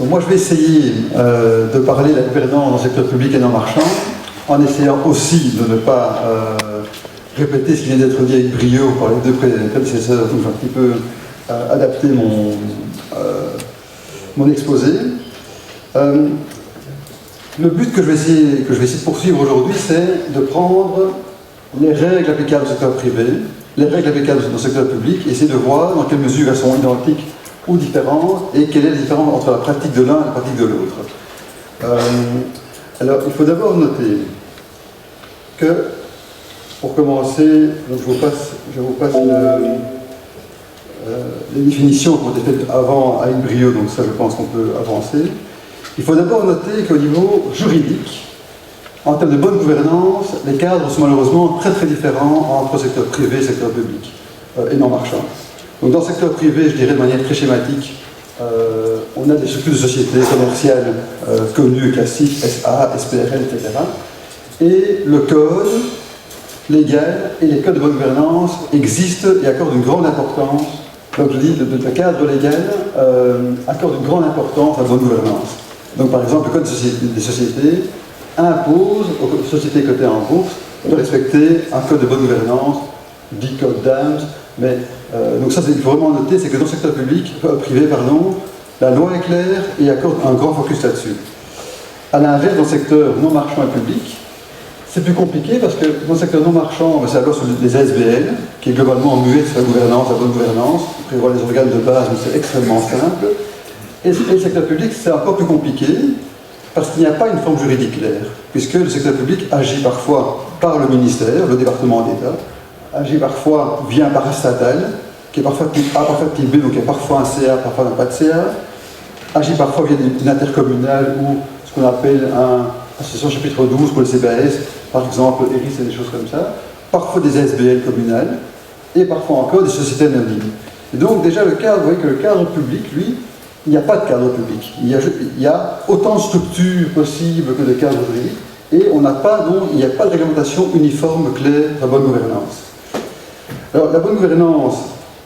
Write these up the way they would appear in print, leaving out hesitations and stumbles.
Donc moi je vais essayer de parler de la gouvernance dans le secteur public et non marchand, en essayant aussi de ne pas répéter ce qui vient d'être dit avec brio par les deux prédécesseurs, donc j'ai un petit peu adapté mon exposé. Le but que je vais essayer de poursuivre aujourd'hui, c'est de prendre les règles applicables au secteur privé, les règles applicables dans le secteur public, et essayer de voir dans quelle mesure elles sont identiques ou différentes, et quelle est la différence entre la pratique de l'un et la pratique de l'autre. Alors, il faut d'abord noter que, pour commencer, donc je vous passe les définitions qui ont été faites avant à une brio, donc ça je pense qu'on peut avancer. Il faut d'abord noter qu'au niveau juridique, en termes de bonne gouvernance, les cadres sont malheureusement très très différents entre secteur privé et secteur public, et non marchand. Donc dans le secteur privé, je dirais de manière très schématique, on a des structures de sociétés commerciales connues, classiques, SA, SPRL, etc. Et le code légal et les codes de bonne gouvernance existent et accordent une grande importance. Donc je dis, le cadre légal accorde une grande importance à la bonne gouvernance. Donc par exemple, le code des sociétés impose aux sociétés cotées en bourse de respecter un code de bonne gouvernance, dit code d'AMS, mais donc ça il faut vraiment noter, c'est que dans le secteur privé, la loi est claire et accorde un grand focus là-dessus. À l'inverse, dans le secteur non marchand et public, c'est plus compliqué parce que dans le secteur non marchand, c'est la loi sur les ASBL, qui est globalement muette sur la gouvernance, la bonne gouvernance, qui prévoit les organes de base, mais c'est extrêmement simple. Et le secteur public, c'est encore plus compliqué, parce qu'il n'y a pas une forme juridique claire, puisque le secteur public agit parfois par le ministère, le département d'État, agit parfois via un parastatal, qui est parfois type A, parfois type B, donc il y a parfois un CA, parfois pas de CA, agit parfois via une intercommunale ou ce qu'on appelle une association chapitre 12 pour le CBAS, par exemple, ERIS et des choses comme ça, parfois des ASBL communales, et parfois encore des sociétés anonymes. Et donc déjà le cadre, vous voyez que le cadre public, lui, il n'y a pas de cadre public. Il y a autant de structures possibles que de cadres juridiques, et il n'y a pas de réglementation uniforme, claire, de la bonne gouvernance. Alors la bonne gouvernance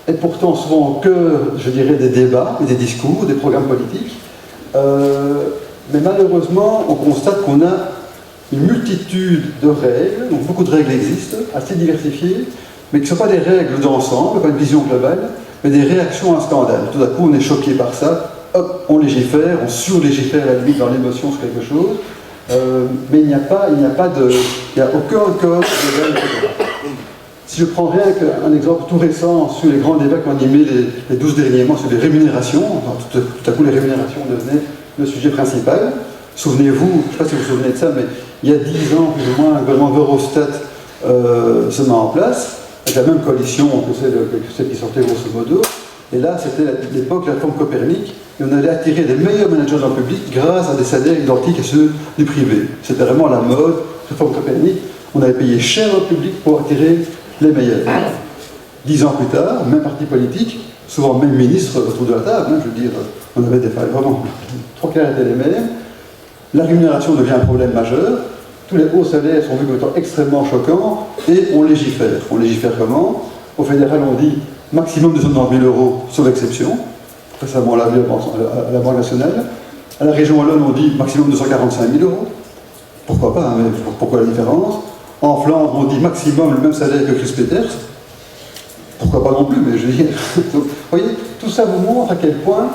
est pourtant souvent au cœur, je dirais, des débats et des discours, des programmes politiques, mais malheureusement, on constate qu'on a une multitude de règles, donc beaucoup de règles existent, assez diversifiées, mais qui ne sont pas des règles d'ensemble, pas une vision globale, mais des réactions à un scandale. Tout d'un coup, on est choqué par ça, hop, on légifère, on sur-légifère à la limite dans l'émotion sur quelque chose, mais il n'y a aucun code de règles. Si je prends rien qu'un exemple tout récent sur les grands débats qui ont animé les 12 derniers mois sur les rémunérations, tout à coup les rémunérations devenaient le sujet principal. Souvenez-vous, je ne sais pas si vous vous souvenez de ça, mais il y a 10 ans, plus ou moins, un gouvernement Verhofstadt se met en place, avec la même coalition que celle qui sortait grosso modo. Et là, c'était l'époque de la réforme Copernic, et on allait attirer les meilleurs managers dans le public grâce à des salaires identiques à ceux du privé. C'était vraiment la mode, réforme Copernic. On avait payé cher au public pour attirer les meilleurs. 10 ans plus tard, même parti politique, souvent même ministre autour de la table, hein, je veux dire, on avait des failles vraiment, 3 quarts étaient les mêmes. La rémunération devient un problème majeur. Tous les hauts salaires sont vus comme étant extrêmement choquants et on légifère. On légifère comment? Au fédéral, on dit maximum de 290 000 euros, sauf exception. Récemment, on l'a vu à la Banque nationale. À la région Wallonne, on dit maximum 245 000 euros. Pourquoi pas, hein, mais pourquoi la différence? En Flandre, on dit maximum le même salaire que Chris Peters. Pourquoi pas non plus, mais je veux dire. Donc, vous voyez, tout ça vous montre à quel point,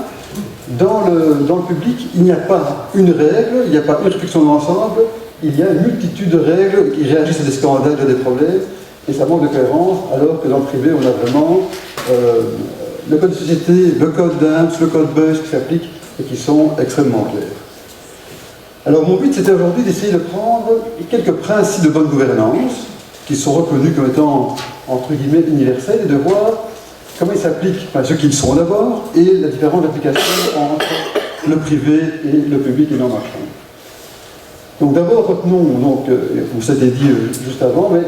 dans le public, il n'y a pas une règle, il n'y a pas une réflexion d'ensemble, il y a une multitude de règles qui réagissent à des scandales, à des problèmes, et ça manque de cohérence, alors que dans le privé, on a vraiment le code de société, le code d'AMS, le code BEUS qui s'appliquent et qui sont extrêmement clairs. Alors mon but, c'était aujourd'hui d'essayer de prendre quelques principes de bonne gouvernance, qui sont reconnus comme étant, entre guillemets, universels, et de voir comment ils s'appliquent, enfin, ceux qu'ils sont d'abord, et la différence d'application entre le privé et le public et non marchand. Donc d'abord, retenons, comme ça a été dit juste avant, mais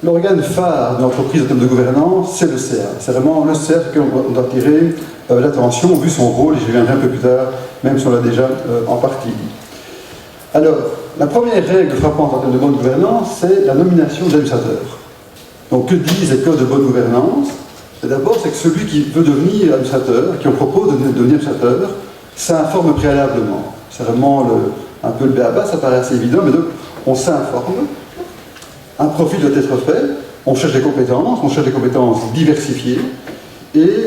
l'organe phare de l'entreprise en termes de gouvernance, c'est le CA. C'est vraiment le CA sur lequel on doit attirer l'attention, vu son rôle, et je reviendrai un peu plus tard, même si on l'a déjà en partie dit. Alors, la première règle frappante en termes de bonne gouvernance, c'est la nomination d'administrateurs. Donc, que disent les codes de bonne gouvernance? D'abord, c'est que celui qui veut devenir administrateur, qui en propose de devenir administrateur, s'informe préalablement. C'est vraiment un peu le b.a.-ba, ça paraît assez évident, mais donc on s'informe, un profil doit être fait, on cherche des compétences diversifiées, et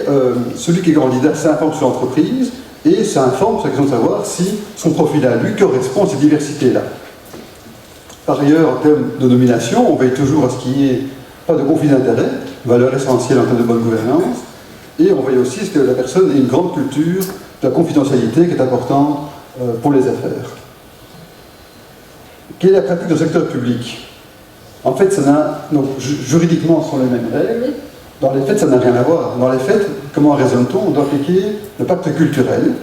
celui qui est candidat s'informe sur l'entreprise et s'informe sur la question de savoir si son profil à lui correspond à ces diversités-là. Par ailleurs, en termes de nomination, on veille toujours à ce qu'il n'y ait pas de conflit d'intérêt, valeur essentielle en termes de bonne gouvernance, et on veille aussi à ce que la personne ait une grande culture de la confidentialité qui est importante pour les affaires. Quelle est la pratique dans le secteur public? En fait, donc, juridiquement, ce sont les mêmes règles. Dans les faits, ça n'a rien à voir. Dans les faits, comment raisonne-t-on? On doit appliquer le pacte culturel,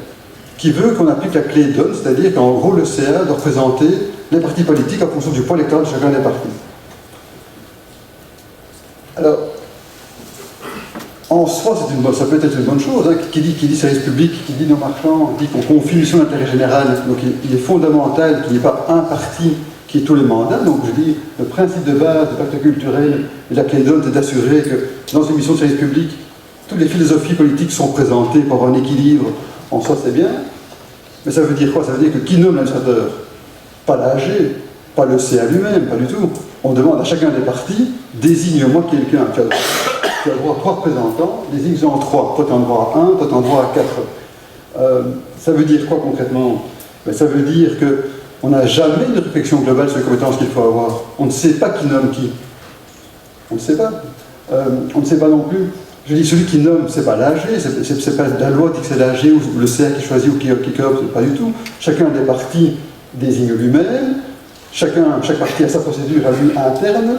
qui veut qu'on applique la clé Dunn, c'est-à-dire qu'en gros, le CA doit représenter les partis politiques en fonction du poids électoral de chacun des partis. Alors, en soi, ça peut être une bonne chose. Hein. Qui dit service public, qui dit nos marchands, dit qu'on confie une mission d'intérêt général. Donc il est fondamental qu'il n'y ait pas un parti qui ait tous les mandats. Donc je dis, le principe de base du pacte culturel et de la clé Dunn, c'est d'assurer que dans une mission de service public, toutes les philosophies politiques sont présentées pour avoir un équilibre. En soi, c'est bien. Mais ça veut dire quoi? Ça veut dire que qui nomme l'administrateur? Pas l'AG, pas le CA lui-même, pas du tout. On demande à chacun des partis, désigne-moi quelqu'un. Tu as le droit à 3 représentants, désigne-en 3. Toi, tu as un droit à 1, toi, tu as un droit à 4. Ça veut dire quoi concrètement? Ça veut dire qu'on n'a jamais une réflexion globale sur les compétences qu'il faut avoir. On ne sait pas qui nomme qui. On ne sait pas. On ne sait pas non plus. Je dis, celui qui nomme, c'est pas l'AG, c'est pas la loi qui dit que c'est l'AG ou le CA qui choisit ou qui coopte, pas du tout. Chacun des partis désigne lui-même, chaque parti a sa procédure à lui interne,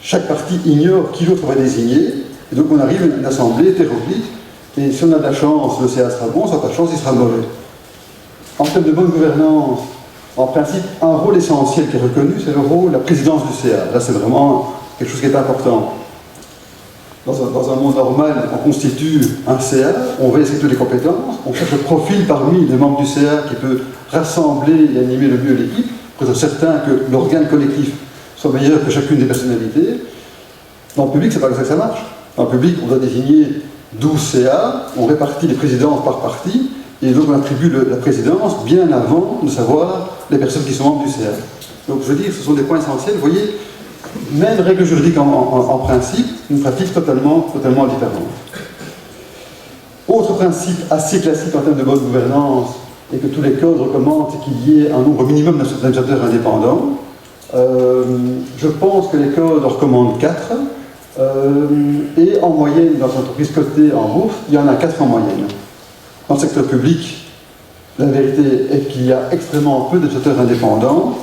chaque parti ignore qui l'autre va désigner, et donc on arrive à une assemblée hétéroclite, et si on a de la chance, le CA sera bon, si on n'a pas de chance, il sera mauvais. En termes de bonne gouvernance, en principe, un rôle essentiel qui est reconnu, c'est le rôle de la présidence du CA. Là, c'est vraiment quelque chose qui est important. Dans un monde normal, on constitue un CA, on veille à toutes les compétences, on cherche le profil parmi les membres du CA qui peut rassembler et animer le mieux l'équipe, pour être certain que l'organe collectif soit meilleur que chacune des personnalités. Dans le public, c'est pas comme ça que ça marche. Dans le public, on doit désigner 12 CA, on répartit les présidences par parti, et donc on attribue la présidence bien avant de savoir les personnes qui sont membres du CA. Donc je veux dire, ce sont des points essentiels. Vous voyez, même règle juridique en principe, une pratique totalement différente. Autre principe assez classique en termes de bonne gouvernance, et que tous les codes recommandent, c'est qu'il y ait un nombre minimum d'administrateurs indépendants. Je pense que les codes en recommandent 4, et en moyenne, dans une entreprise cotée en bourse, il y en a 4 en moyenne. Dans le secteur public, la vérité est qu'il y a extrêmement peu d'administrateurs indépendants,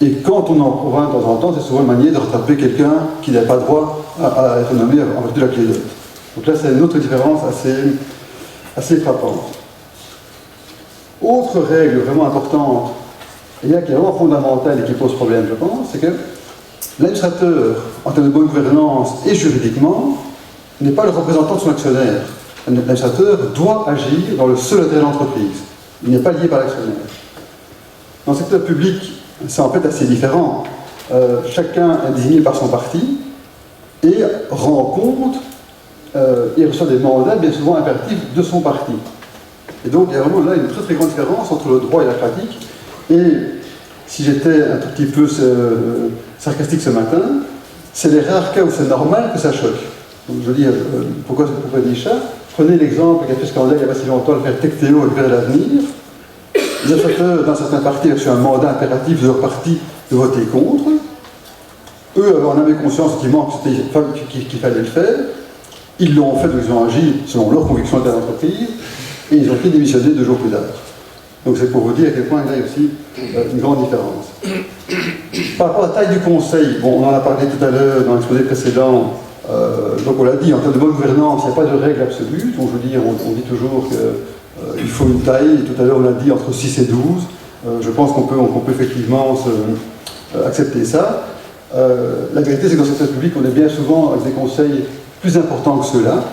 et quand on en trouve un de temps en temps, c'est souvent une manière de rattraper quelqu'un qui n'a pas droit à être nommé en vertu de la clé Dunn. Donc là, c'est une autre différence assez frappante. Autre règle vraiment importante, et là qui est vraiment fondamentale et qui pose problème, je pense, c'est que l'administrateur, en termes de bonne gouvernance et juridiquement, n'est pas le représentant de son actionnaire. L'administrateur doit agir dans le seul intérêt de l'entreprise. Il n'est pas lié par l'actionnaire. Dans le secteur public, c'est en fait assez différent. Chacun est désigné par son parti et rend compte et reçoit des mandats bien souvent impératifs de son parti. Et donc il y a vraiment là une très très grande différence entre le droit et la pratique. Et si j'étais un tout petit peu sarcastique ce matin, c'est les rares cas où c'est normal que ça choque. Donc je veux dire, pourquoi je dis ça? Prenez l'exemple qui a fait scandale il n'y a pas si longtemps, l'affaire Tectéo avec Vers l'avenir. Les administrateurs d'un certain parti ont reçu un mandat impératif de leur parti de voter contre. Eux en avaient conscience qu'il fallait le faire. Ils l'ont fait, donc ils ont agi selon leur conviction de l'entreprise, et ils ont été démissionnés 2 jours plus tard. Donc c'est pour vous dire à quel point il y a aussi une grande différence. Par rapport à la taille du conseil, bon, on en a parlé tout à l'heure dans l'exposé précédent, donc on l'a dit, en termes de bonne gouvernance, il n'y a pas de règle absolue. Donc je veux dire, on dit toujours qu'il faut une taille, et tout à l'heure on l'a dit entre 6 et 12. Je pense qu'on peut effectivement accepter ça. La vérité, c'est que dans le secteur public, on est bien souvent avec des conseils plus importants que ceux-là,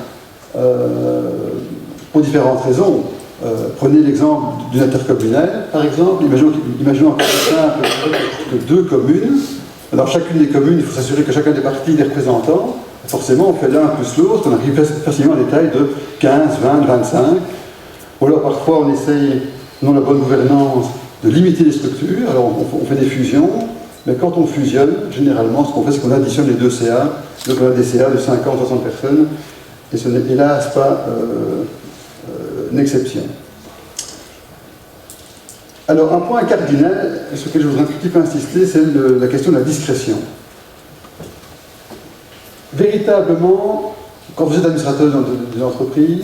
pour différentes raisons. Prenez l'exemple d'une intercommunale, par exemple. Imaginons que c'est simple que 2 communes. Dans chacune des communes, il faut s'assurer que chacun des partis des représentants. Forcément, on fait l'un plus l'autre, on arrive facilement à des tailles de 15, 20, 25. Ou alors parfois on essaye, dans la bonne gouvernance, de limiter les structures. Alors on fait des fusions, mais quand on fusionne, généralement ce qu'on fait c'est qu'on additionne les deux CA, donc on a des CA de 50, 60 personnes, et ce n'est hélas pas une exception. Alors un point cardinal, sur lequel je voudrais un petit peu insister, c'est la question de la discrétion. Véritablement, quand vous êtes administrateur d'une entreprise,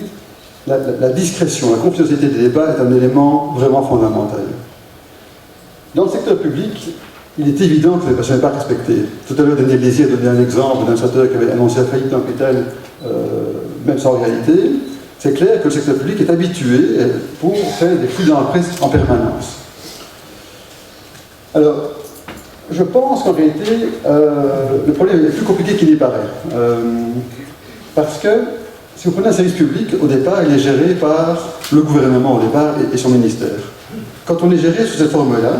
la discrétion, la confidentialité des débats est un élément vraiment fondamental. Dans le secteur public, il est évident que ce n'est pas respecté. Tout à l'heure, Daniel Lézy a donné un exemple d'un administrateur qui avait annoncé la faillite d'un hôpital, même sans réalité. C'est clair que le secteur public est habitué pour faire des flux dans la presse en permanence. Alors, je pense qu'en réalité, le problème est plus compliqué qu'il n'y paraît. Parce que, si vous prenez un service public, au départ, il est géré par le gouvernement, au départ, et son ministère. Quand on est géré sous cette forme-là,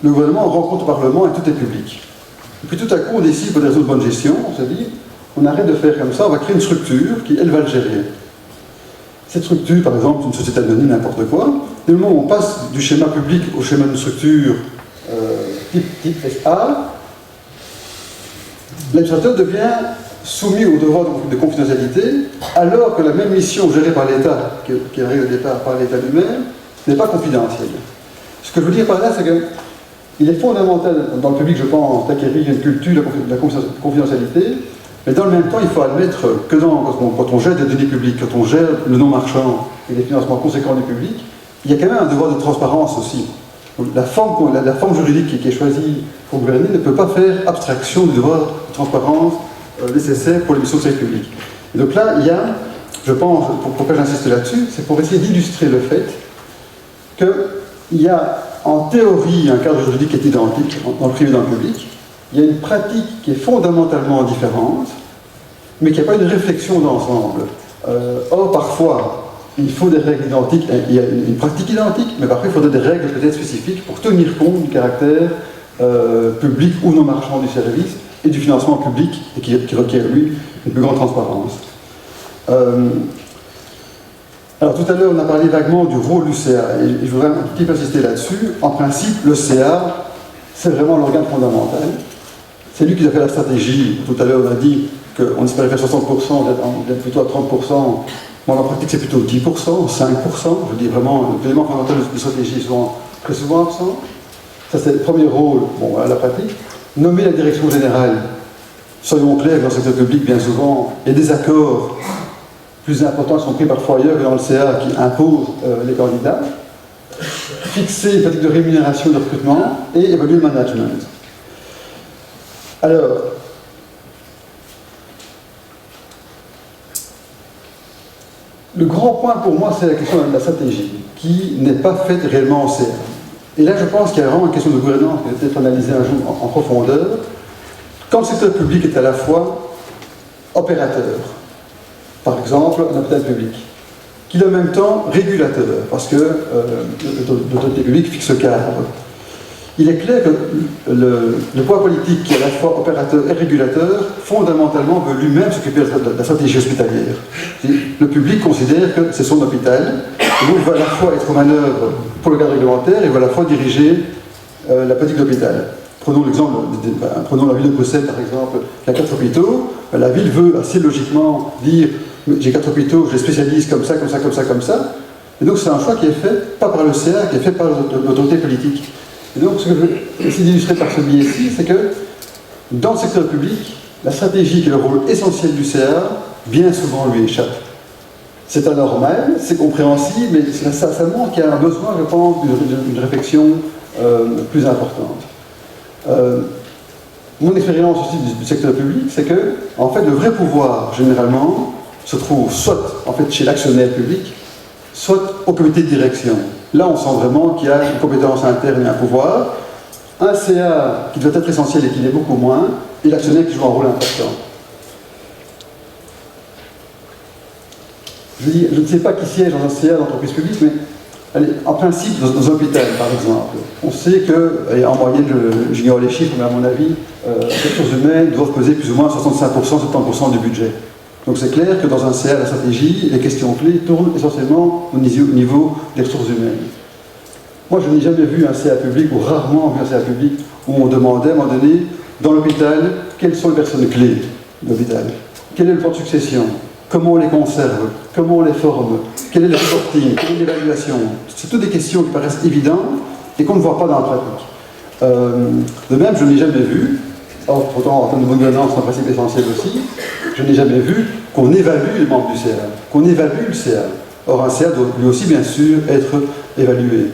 le gouvernement rencontre le Parlement et tout est public. Et puis tout à coup, on décide, pour des raisons de bonne gestion, on se dit, on arrête de faire comme ça, on va créer une structure qui, elle, va le gérer. Cette structure, par exemple, une société anonyme, n'importe quoi, dès le moment où on passe du schéma public au schéma d'une structure type SA, l'administrateur devient soumis au devoir de confidentialité, alors que la même mission gérée par l'État, qui arrive au départ par l'État lui-même, n'est pas confidentielle. Ce que je veux dire par là, c'est qu'il est fondamental dans le public, je pense, d'acquérir une culture de la confidentialité, mais dans le même temps, il faut admettre que quand on gère des données publiques, quand on gère le non marchand et les financements conséquents du public, il y a quand même un devoir de transparence aussi. La forme juridique qui est choisie pour gouverner ne peut pas faire abstraction du devoir de transparence nécessaire pour l'émission de service public. Et donc là, il y a, je pense, pourquoi j'insiste là-dessus, c'est pour essayer d'illustrer le fait qu'il y a en théorie un cadre juridique qui est identique dans le privé et dans le public. Il y a une pratique qui est fondamentalement différente, mais qui n'a pas une réflexion d'ensemble. Or, parfois, il faut des règles identiques, il y a une pratique identique, mais parfois il faudrait des règles peut-être spécifiques pour tenir compte du caractère public ou non marchand du service et du financement public, et qui requiert, lui, une plus grande transparence. Alors tout à l'heure, on a parlé vaguement du rôle du CA, et je voudrais un petit peu insister là-dessus. En principe, le CA, c'est vraiment l'organe fondamental. C'est lui qui a fait la stratégie. Tout à l'heure, on a dit qu'on espérait faire 60%, on est plutôt à 30%. Bon, en pratique, c'est plutôt 10%, 5%. Je dis vraiment, l'élément fondamental de stratégie est très souvent absent. Ça, c'est le premier rôle, bon, voilà la pratique. Nommer la direction générale. Soyons clairs, dans le secteur public, bien souvent, il y a des accords plus importants qui sont pris parfois ailleurs que dans le CA qui imposent les candidats. Fixer une pratique de rémunération de recrutement et évaluer le management. Alors, le grand point pour moi, c'est la question de la stratégie, qui n'est pas faite réellement en CA. Et là, je pense qu'il y a vraiment une question de gouvernance qui peut être analysée un jour en profondeur. Quand le secteur public est à la fois opérateur, par exemple un hôpital public, qu'il est en même temps régulateur, parce que l'autorité publique fixe le cadre. Il est clair que le pouvoir politique, qui est à la fois opérateur et régulateur, fondamentalement veut lui-même s'occuper de la stratégie hospitalière. Le public considère que c'est son hôpital, et donc il va à la fois être en manœuvre pour le cadre réglementaire et va à la fois diriger la politique d'hôpital. Prenons l'exemple, prenons la ville de Bruxelles par exemple, qui a 4 hôpitaux. La ville veut assez logiquement dire j'ai 4 hôpitaux, je les spécialise comme ça, comme ça, comme ça, comme ça. Et donc c'est un choix qui est fait, pas par le CA, qui est fait par l'autorité politique. Et donc ce que je veux essayer d'illustrer par ce biais-ci, c'est que dans le secteur public, la stratégie qui est le rôle essentiel du CA, bien souvent lui échappe. C'est anormal, c'est compréhensible, mais ça montre qu'il y a un besoin, je pense, d'une réflexion plus importante. Mon expérience aussi du secteur public, c'est que, en fait, le vrai pouvoir, généralement, se trouve soit en fait, chez l'actionnaire public, soit au comité de direction. Là, on sent vraiment qu'il y a une compétence interne et un pouvoir, un CA qui doit être essentiel et qui l'est beaucoup moins, et l'actionnaire qui joue un rôle important. Je ne sais pas qui siège dans un CA d'entreprise publique, mais allez, en principe, dans un hôpital, par exemple, on sait que, en moyenne, j'ignore les chiffres, mais à mon avis, les ressources humaines doivent peser plus ou moins 65%, 70% du budget. Donc c'est clair que dans un CA, la stratégie, les questions clés tournent essentiellement au niveau des ressources humaines. Moi, je n'ai jamais vu un CA public, ou rarement vu un CA public, où on demandait à un moment donné, dans l'hôpital, quelles sont les personnes clés de l'hôpital, quel est le plan de succession, comment on les conserve, comment on les forme, quel est le reporting, quelle est l'évaluation. C'est toutes des questions qui paraissent évidentes et qu'on ne voit pas dans la pratique. De même, je n'ai jamais vu, pourtant en termes de bonne gouvernance, c'est un principe essentiel aussi, je n'ai jamais vu qu'on évalue les membres du CA, qu'on évalue le CA. Or, un CA doit lui aussi, bien sûr, être évalué.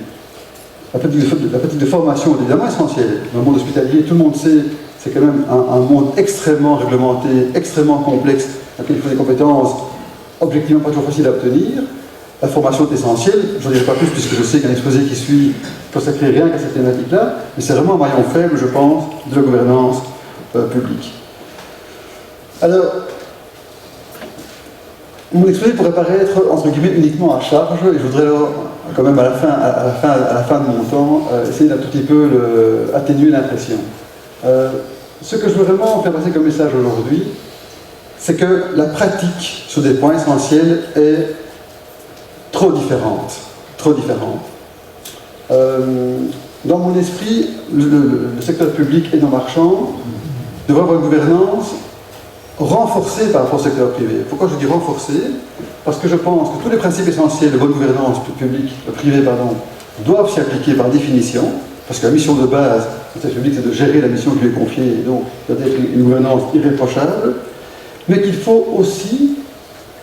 La pratique de formation est évidemment essentielle. Dans le monde hospitalier, tout le monde sait, c'est quand même un monde extrêmement réglementé, extrêmement complexe, dans lequel il faut des compétences objectivement pas toujours faciles à obtenir. La formation est essentielle, je n'en dirai pas plus puisque je sais qu'un exposé qui suit ne consacre rien qu'à cette thématique-là, mais c'est vraiment un maillon faible, je pense, de la gouvernance publique. Alors, mon exposé pourrait paraître, entre guillemets, uniquement à charge, et je voudrais alors, quand même, à la fin de mon temps, essayer d'un tout petit peu atténuer l'impression. Ce que je veux vraiment faire passer comme message aujourd'hui, c'est que la pratique sur des points essentiels est trop différente. Trop différente. Dans mon esprit, le secteur public et non marchand devrait avoir une gouvernance renforcée par rapport au secteur privé. Pourquoi je dis renforcée? Parce que je pense que tous les principes essentiels de bonne gouvernance privée doivent s'y appliquer par définition, parce que la mission de base du secteur public, c'est de gérer la mission qui lui est confiée, et donc doit être une gouvernance irréprochable, mais qu'il faut aussi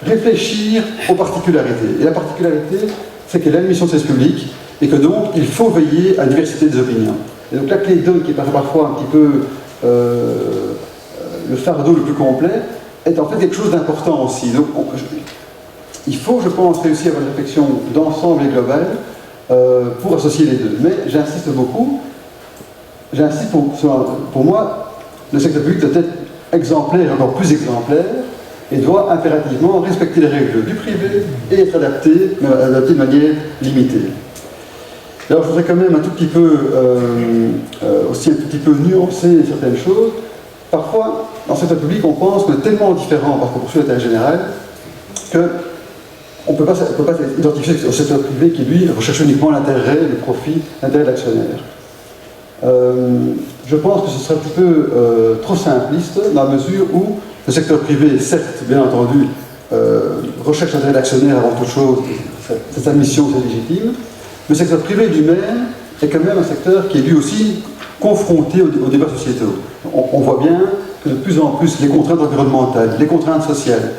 réfléchir aux particularités. Et la particularité, c'est qu'elle a une mission de service public, et que donc il faut veiller à la diversité des opinions. Et donc la clé d'homme, qui paraît parfois un petit peu le fardeau le plus complet, est en fait quelque chose d'important aussi. Donc il faut, je pense, réussir à avoir une réflexion d'ensemble et globale pour associer les deux. Mais j'insiste beaucoup, pour moi, le secteur public doit être exemplaire, encore plus exemplaire, et doit impérativement respecter les règles du privé et être adapté, mais adapté de manière limitée. Alors je voudrais quand même un tout petit peu, aussi un tout petit peu nuancer certaines choses. Parfois, dans le secteur public, on pense qu'on est tellement différent par rapport au secteur général qu'on ne peut pas identifier au secteur privé qui, lui, recherche uniquement l'intérêt, le profit, l'intérêt de l'actionnaire. Je pense que ce serait un petit peu trop simpliste dans la mesure où le secteur privé, certes, bien entendu, recherche l'intérêt de l'actionnaire avant toute chose, c'est sa mission, c'est légitime, mais le secteur privé lui-même est quand même un secteur qui est lui aussi confronté aux débats sociétaux. On voit bien que de plus en plus les contraintes environnementales, les contraintes sociales,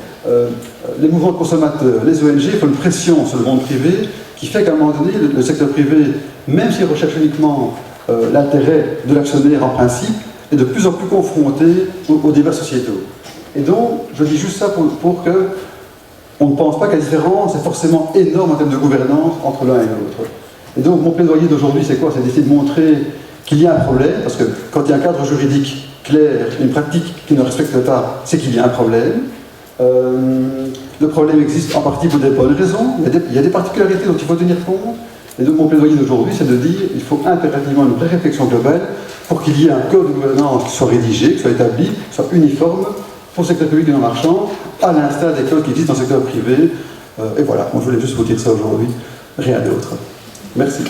les mouvements de consommateurs, les ONG font une pression sur le monde privé qui fait qu'à un moment donné, le secteur privé, même s'il recherche uniquement l'intérêt de l'actionnaire en principe, est de plus en plus confronté aux débats sociétaux. Et donc, je dis juste ça pour que on ne pense pas que la différence est forcément énorme en termes de gouvernance entre l'un et l'autre. Et donc, mon plaidoyer d'aujourd'hui, c'est quoi? C'est d'essayer de montrer qu'il y a un problème, parce que quand il y a un cadre juridique clair, une pratique qui ne respecte pas, c'est qu'il y a un problème. Le problème existe en partie pour des bonnes raisons, il y a des particularités dont il faut tenir compte. Et donc mon plaidoyer d'aujourd'hui, c'est de dire qu'il faut impérativement une vraie réflexion globale pour qu'il y ait un code de gouvernance qui soit rédigé, qui soit établi, qui soit uniforme pour le secteur public et non marchand, à l'instar des codes qui existent dans le secteur privé. Et voilà, moi je voulais juste vous dire ça aujourd'hui, rien d'autre. Merci.